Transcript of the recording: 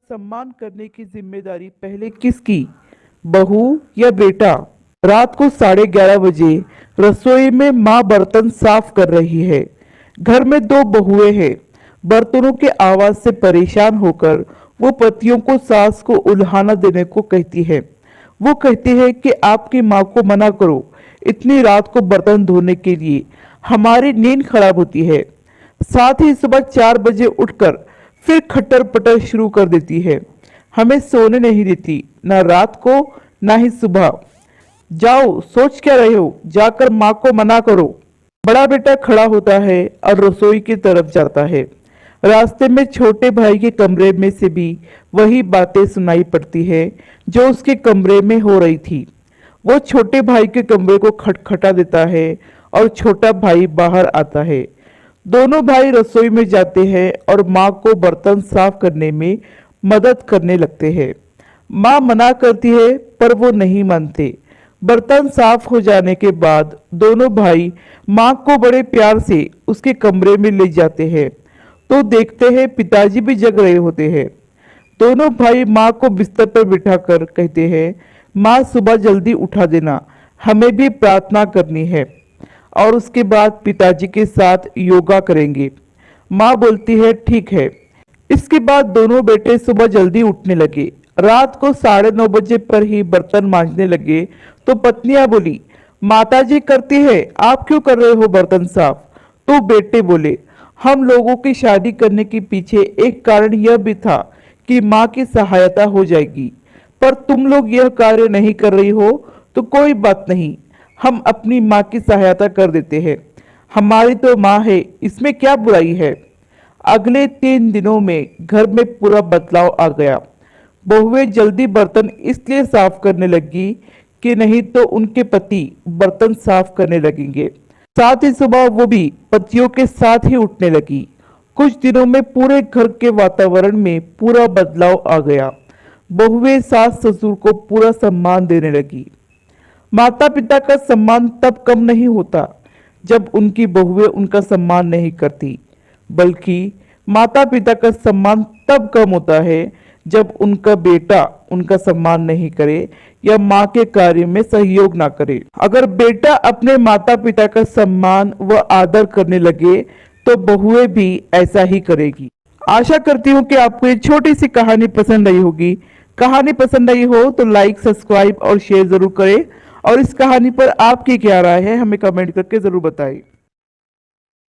सम्मान करने की जिम्मेदारी पहले किसकी, बहू या बेटा? रात को 11:30 बजे रसोई में माँ बर्तन साफ कर रही है। घर में दो बहुएं हैं। बर्तनों के आवाज से परेशान होकर वो पतियों को सास को उल्हाना देने को कहती है। वो कहती है कि आपकी माँ को मना करो, इतनी रात को बर्तन धोने के लिए हमारी नींद खराब होती है। साथ ही सुबह 4 बजे उठकर फिर खट्टर पटर शुरू कर देती है। हमें सोने नहीं देती, ना रात को ना ही सुबह। जाओ, सोच क्या रहे हो, जाकर माँ को मना करो। बड़ा बेटा खड़ा होता है और रसोई की तरफ जाता है। रास्ते में छोटे भाई के कमरे में से भी वही बातें सुनाई पड़ती है जो उसके कमरे में हो रही थी। वो छोटे भाई के कमरे को खटखटा देता है और छोटा भाई बाहर आता है। दोनों भाई रसोई में जाते हैं और माँ को बर्तन साफ करने में मदद करने लगते हैं। माँ मना करती है पर वो नहीं मानते। बर्तन साफ हो जाने के बाद दोनों भाई माँ को बड़े प्यार से उसके कमरे में ले जाते हैं तो देखते हैं पिताजी भी जग रहे होते हैं। दोनों भाई माँ को बिस्तर पर बिठाकर कहते हैं, माँ सुबह जल्दी उठा देना, हमें भी प्रार्थना करनी है। और उसके बाद पिताजी के साथ योगा करेंगे। माँ बोलती है ठीक है। इसके बाद दोनों बेटे सुबह जल्दी उठने लगे। रात को 9:30 बजे पर ही बर्तन मांजने लगे तो पत्नियां बोली, माताजी करती है, आप क्यों कर रहे हो बर्तन साफ? तो बेटे बोले, हम लोगों की शादी करने के पीछे एक कारण यह भी था कि माँ की सहायता हो जाएगी, पर तुम लोग यह कार्य नहीं कर रही हो तो कोई बात नहीं, हम अपनी माँ की सहायता कर देते हैं। हमारी तो माँ है, इसमें क्या बुराई है? अगले 3 दिनों में घर में पूरा बदलाव आ गया। बहुएं जल्दी बर्तन इसलिए साफ करने लगी कि नहीं तो उनके पति बर्तन साफ करने लगेंगे। साथ ही सुबह वो भी पतियों के साथ ही उठने लगी। कुछ दिनों में पूरे घर के वातावरण में पूरा बदलाव आ गया। बहुएं सास ससुर को पूरा सम्मान देने लगी। माता पिता का सम्मान तब कम नहीं होता जब उनकी बहुएं उनका सम्मान नहीं करती, बल्कि माता पिता का सम्मान तब कम होता है जब उनका बेटा उनका सम्मान नहीं करे या माँ के कार्य में सहयोग ना करे। अगर बेटा अपने माता पिता का सम्मान व आदर करने लगे तो बहुएं भी ऐसा ही करेगी। आशा करती हूँ कि आपको ये छोटी सी कहानी पसंद आई होगी। कहानी पसंद आई हो तो लाइक, सब्सक्राइब और शेयर जरूर करें और इस कहानी पर आपकी क्या राय है हमें कमेंट करके जरूर बताएं।